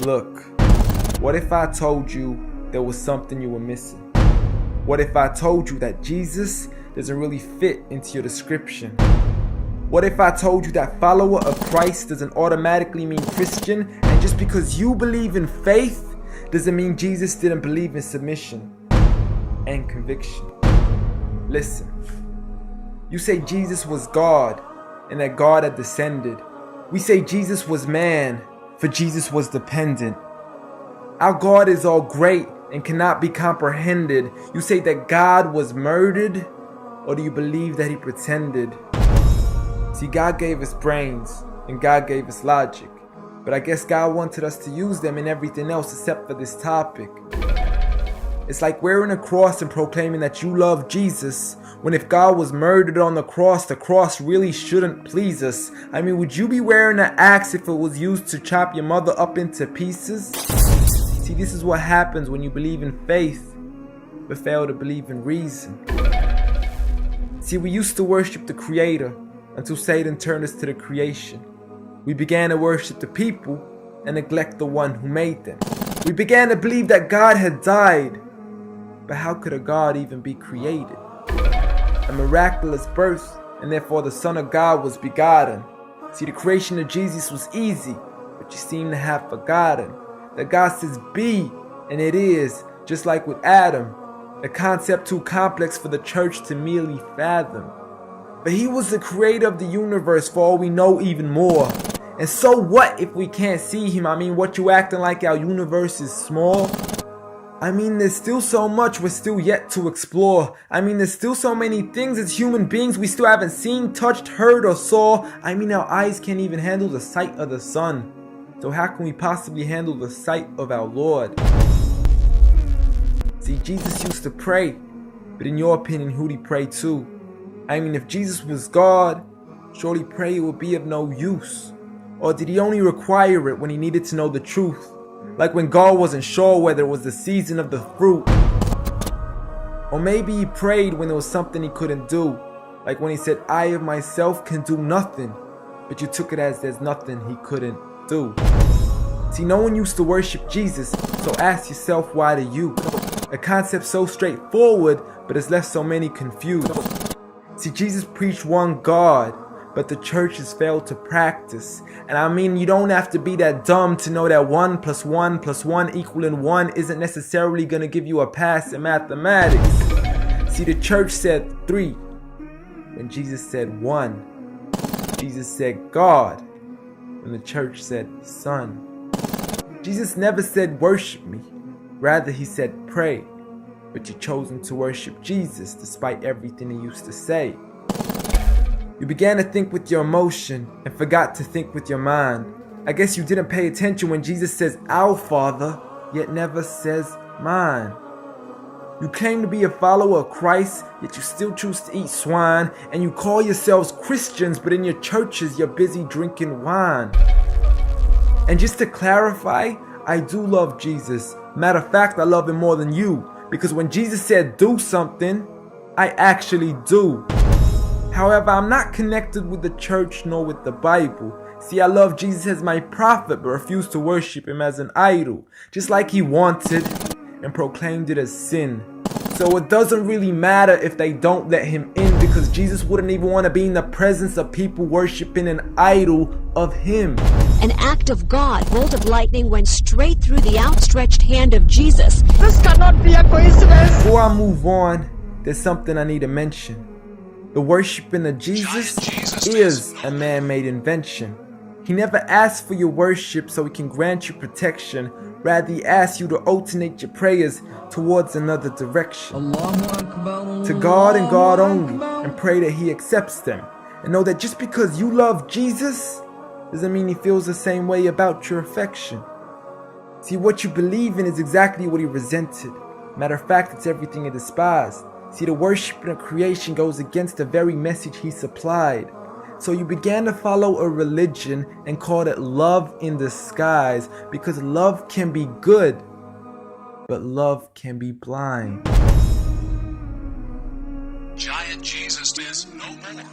Look, what if I told you there was something you were missing? What if I told you that Jesus doesn't really fit into your description? What if I told you that follower of Christ doesn't automatically mean Christian, and just because you believe in faith doesn't mean Jesus didn't believe in submission and conviction? Listen, you say Jesus was God and that God had descended. We say Jesus was man, for Jesus was dependent. Our God is all great and cannot be comprehended. You say that God was murdered, or do you believe that he pretended? See, God gave us brains and God gave us logic, but I guess God wanted us to use them in everything else except for this topic. It's like wearing a cross and proclaiming that you love Jesus, when if God was murdered on the cross really shouldn't please us. I mean, would you be wearing an axe if it was used to chop your mother up into pieces? See, this is what happens when you believe in faith, but fail to believe in reason. See, we used to worship the Creator until Satan turned us to the creation. We began to worship the people and neglect the one who made them. We began to believe that God had died, but how could a God even be created? A miraculous birth, and therefore the Son of God was begotten. See, the creation of Jesus was easy, but you seem to have forgotten that God says be, and it is, just like with Adam, a concept too complex for the church to merely fathom. But he was the creator of the universe, for all we know, even more. And so what if we can't see him? I mean, what, you acting like our universe is small? I mean, there's still so much we're still yet to explore. I mean, there's still so many things as human beings we still haven't seen, touched, heard, or saw. I mean, our eyes can't even handle the sight of the sun. So how can we possibly handle the sight of our Lord? See, Jesus used to pray, but in your opinion, who'd he pray to? I mean, if Jesus was God, surely prayer would be of no use. Or did he only require it when he needed to know the truth? Like when God wasn't sure whether it was the season of the fruit. Or maybe he prayed when there was something he couldn't do. Like when he said, I of myself can do nothing. But you took it as there's nothing he couldn't do. See, no one used to worship Jesus, so ask yourself, why do you? A concept so straightforward, but has left so many confused. See, Jesus preached one God, but the church has failed to practice. And I mean, you don't have to be that dumb to know that 1 + 1 + 1 equaling 1 isn't necessarily going to give you a pass in mathematics. See, the church said 3, when Jesus said 1. Jesus said God, when the church said Son. Jesus never said worship me, rather he said pray. But you've chosen to worship Jesus despite everything he used to say. You began to think with your emotion and forgot to think with your mind. I guess you didn't pay attention when Jesus says our Father, yet never says mine. You claim to be a follower of Christ, yet you still choose to eat swine. And you call yourselves Christians, but in your churches you're busy drinking wine. And just to clarify, I do love Jesus. Matter of fact, I love him more than you. Because when Jesus said do something, I actually do. However, I'm not connected with the church nor with the Bible. See, I love Jesus as my prophet, but refuse to worship him as an idol, just like he wanted and proclaimed it as sin. So it doesn't really matter if they don't let him in, because Jesus wouldn't even want to be in the presence of people worshiping an idol of him. An act of God, bolt of lightning went straight through the outstretched hand of Jesus. This cannot be a coincidence. Before I move on, there's something I need to mention. The worshiping of Jesus is a man-made invention. He never asked for your worship so he can grant you protection. Rather, he asks you to alternate your prayers towards another direction. To God and God only, and pray that he accepts them. And know that just because you love Jesus doesn't mean he feels the same way about your affection. See, what you believe in is exactly what he resented. Matter of fact, it's everything he despised. See, the worship of creation goes against the very message he supplied. So you began to follow a religion and called it love in disguise, because love can be good, but love can be blind. Giant Jesus is no more.